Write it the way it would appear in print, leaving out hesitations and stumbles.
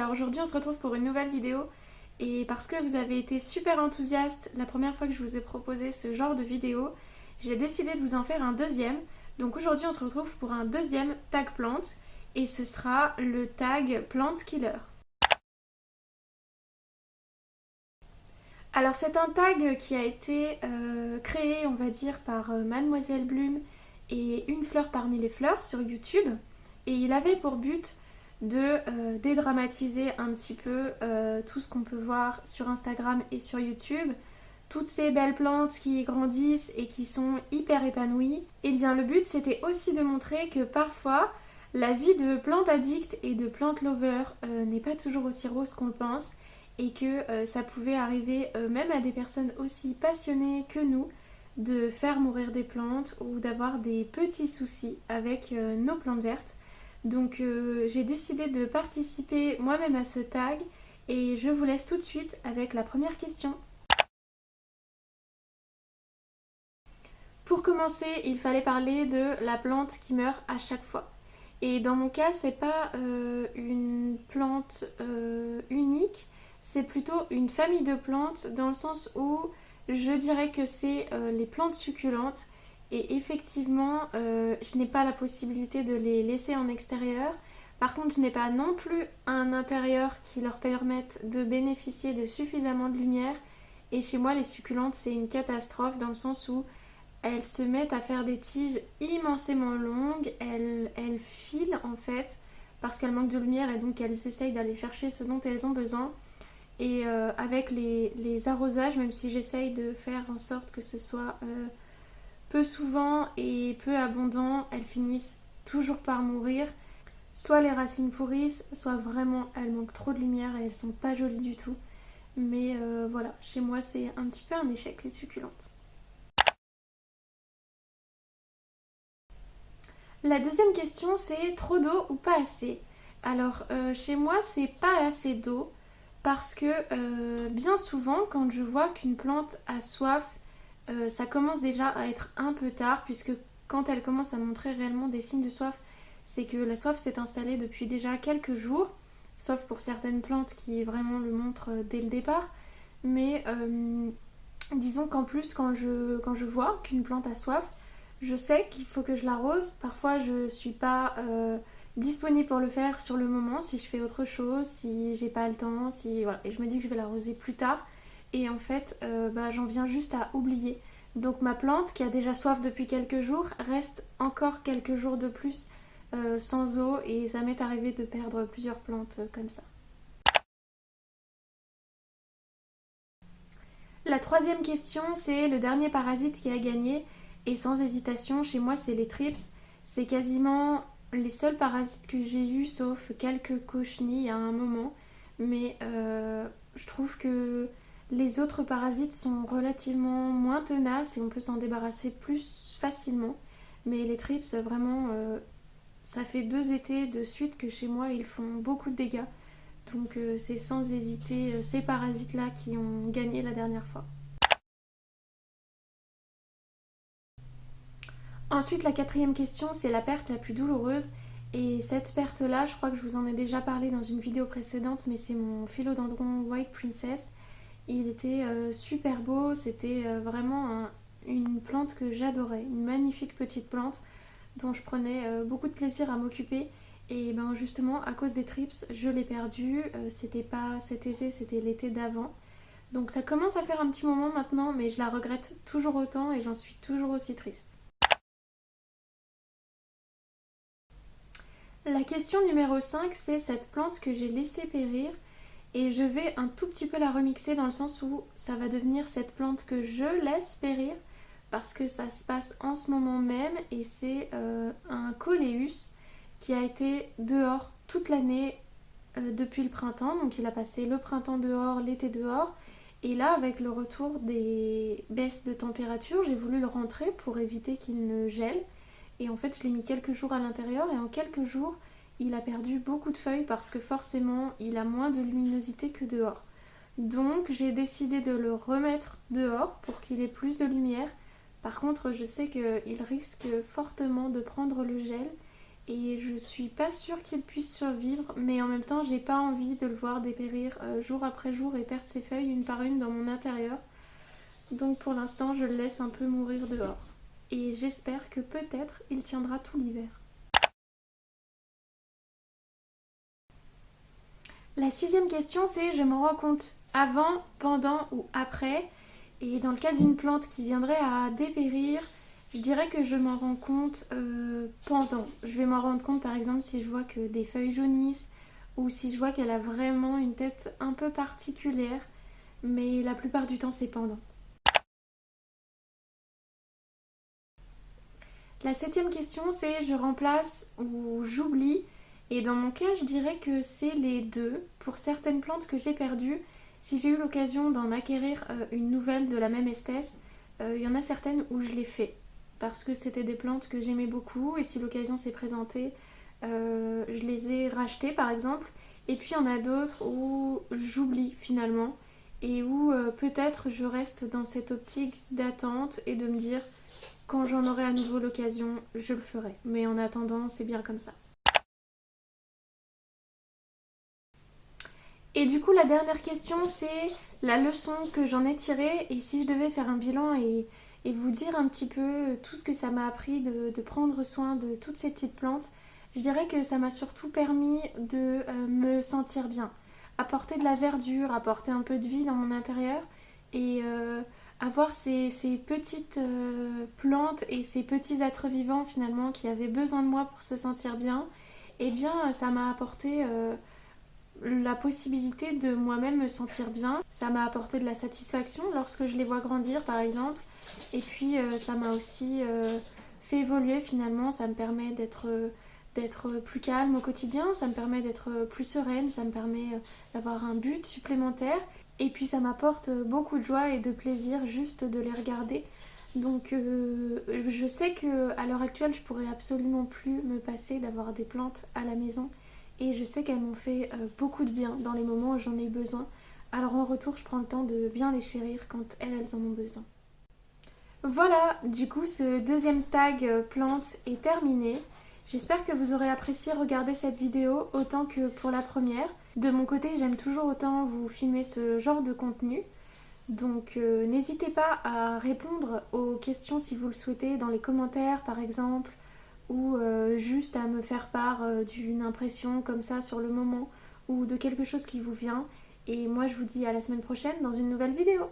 Alors aujourd'hui on se retrouve pour une nouvelle vidéo et parce que vous avez été super enthousiaste la première fois que je vous ai proposé ce genre de vidéo, j'ai décidé de vous en faire un deuxième. Donc aujourd'hui on se retrouve pour un deuxième tag plante et ce sera le tag Plant Killer. Alors c'est un tag qui a été créé on va dire par Mademoiselle Bloom et Une fleur parmi les fleurs sur YouTube et il avait pour but de dédramatiser un petit peu tout ce qu'on peut voir sur Instagram et sur YouTube, toutes ces belles plantes qui grandissent et qui sont hyper épanouies. Et bien le but c'était aussi de montrer que parfois la vie de plante addict et de plante lover n'est pas toujours aussi rose qu'on le pense et que ça pouvait arriver même à des personnes aussi passionnées que nous de faire mourir des plantes ou d'avoir des petits soucis avec nos plantes vertes. Donc j'ai décidé de participer moi-même à ce tag et je vous laisse tout de suite avec la première question. Pour commencer, il fallait parler de la plante qui meurt à chaque fois. Et dans mon cas, c'est pas une plante unique, c'est plutôt une famille de plantes dans le sens où je dirais que c'est les plantes succulentes. Et effectivement, je n'ai pas la possibilité de les laisser en extérieur. Par contre, je n'ai pas non plus un intérieur qui leur permette de bénéficier de suffisamment de lumière. Et chez moi, les succulentes, c'est une catastrophe dans le sens où elles se mettent à faire des tiges immensément longues, elles filent en fait parce qu'elles manquent de lumière et donc elles essayent d'aller chercher ce dont elles ont besoin. Et avec les arrosages, même si j'essaye de faire en sorte que ce soit peu souvent et peu abondant, elles finissent toujours par mourir. Soit les racines pourrissent, soit vraiment elles manquent trop de lumière et elles sont pas jolies du tout. Mais voilà, chez moi c'est un petit peu un échec les succulentes. La deuxième question c'est trop d'eau ou pas assez. Alors chez moi c'est pas assez d'eau parce que bien souvent quand je vois qu'une plante a soif, ça commence déjà à être un peu tard puisque quand elle commence à montrer réellement des signes de soif, c'est que la soif s'est installée depuis déjà quelques jours, sauf pour certaines plantes qui vraiment le montrent dès le départ. Mais disons qu'en plus quand je vois qu'une plante a soif, je sais qu'il faut que je l'arrose. Parfois, je ne suis pas disponible pour le faire sur le moment, si je fais autre chose, si j'ai pas le temps, si voilà. Et je me dis que je vais l'arroser plus tard. Et en fait, j'en viens juste à oublier. Donc ma plante, qui a déjà soif depuis quelques jours, reste encore quelques jours de plus sans eau. Et ça m'est arrivé de perdre plusieurs plantes comme ça. La troisième question, c'est le dernier parasite qui a gagné. Et sans hésitation, chez moi, c'est les thrips. C'est quasiment les seuls parasites que j'ai eus, sauf quelques cochenilles à un moment. Mais je trouve que les autres parasites sont relativement moins tenaces et on peut s'en débarrasser plus facilement. Mais les thrips, vraiment, ça fait 2 étés de suite que chez moi, ils font beaucoup de dégâts. Donc c'est sans hésiter ces parasites-là qui ont gagné la dernière fois. Ensuite, la quatrième question, c'est la perte la plus douloureuse. Et cette perte-là, je crois que je vous en ai déjà parlé dans une vidéo précédente, mais c'est mon philodendron White Princess. Il était super beau, c'était vraiment une plante que j'adorais, une magnifique petite plante dont je prenais beaucoup de plaisir à m'occuper. Et ben justement, à cause des trips, je l'ai perdue. C'était pas cet été, c'était l'été d'avant. Donc ça commence à faire un petit moment maintenant, mais je la regrette toujours autant et j'en suis toujours aussi triste. La question numéro 5, c'est cette plante que j'ai laissée périr et je vais un tout petit peu la remixer dans le sens où ça va devenir cette plante que je laisse périr parce que ça se passe en ce moment même et c'est un coléus qui a été dehors toute l'année depuis le printemps. Donc il a passé le printemps dehors, l'été dehors. Et là, avec le retour des baisses de température, j'ai voulu le rentrer pour éviter qu'il ne gèle. Et en fait, je l'ai mis quelques jours à l'intérieur et en quelques jours, il a perdu beaucoup de feuilles parce que forcément, il a moins de luminosité que dehors. Donc, j'ai décidé de le remettre dehors pour qu'il ait plus de lumière. Par contre, je sais qu'il risque fortement de prendre le gel et je suis pas sûre qu'il puisse survivre, mais en même temps j'ai pas envie de le voir dépérir jour après jour et perdre ses feuilles une par une dans mon intérieur. Donc pour l'instant je le laisse un peu mourir dehors. Et j'espère que peut-être il tiendra tout l'hiver. La sixième question c'est je m'en rends compte avant, pendant ou après. Et dans le cas d'une plante qui viendrait à dépérir, je dirais que je m'en rends compte pendant. Je vais m'en rendre compte par exemple si je vois que des feuilles jaunissent ou si je vois qu'elle a vraiment une tête un peu particulière. Mais la plupart du temps c'est pendant. La septième question c'est je remplace ou j'oublie. Et dans mon cas je dirais que c'est les deux. Pour certaines plantes que j'ai perdues, si j'ai eu l'occasion d'en acquérir une nouvelle de la même espèce, il y en a certaines où je l'ai fait. Parce que c'était des plantes que j'aimais beaucoup et si l'occasion s'est présentée, je les ai rachetées par exemple. Et puis il y en a d'autres où j'oublie finalement et où peut-être je reste dans cette optique d'attente et de me dire quand j'en aurai à nouveau l'occasion, je le ferai. Mais en attendant, c'est bien comme ça. Et du coup, la dernière question, c'est la leçon que j'en ai tirée. Et si je devais faire un bilan et vous dire un petit peu tout ce que ça m'a appris de prendre soin de toutes ces petites plantes, je dirais que ça m'a surtout permis de me sentir bien. Apporter de la verdure, apporter un peu de vie dans mon intérieur et avoir ces petites plantes et ces petits êtres vivants finalement qui avaient besoin de moi pour se sentir bien, eh bien ça m'a apporté la possibilité de moi-même me sentir bien. Ça m'a apporté de la satisfaction lorsque je les vois grandir par exemple. Et puis ça m'a aussi fait évoluer finalement. Ça me permet d'être plus calme au quotidien, ça me permet d'être plus sereine, ça me permet d'avoir un but supplémentaire. Et puis ça m'apporte beaucoup de joie et de plaisir juste de les regarder. Donc je sais qu'à l'heure actuelle, je pourrais absolument plus me passer d'avoir des plantes à la maison. Et je sais qu'elles m'ont fait beaucoup de bien dans les moments où j'en ai besoin. Alors en retour, je prends le temps de bien les chérir quand elles en ont besoin. Voilà, du coup, ce deuxième tag plantes est terminé. J'espère que vous aurez apprécié regarder cette vidéo autant que pour la première. De mon côté, j'aime toujours autant vous filmer ce genre de contenu. Donc n'hésitez pas à répondre aux questions si vous le souhaitez dans les commentaires par exemple ou juste à me faire part d'une impression comme ça sur le moment ou de quelque chose qui vous vient. Et moi je vous dis à la semaine prochaine dans une nouvelle vidéo.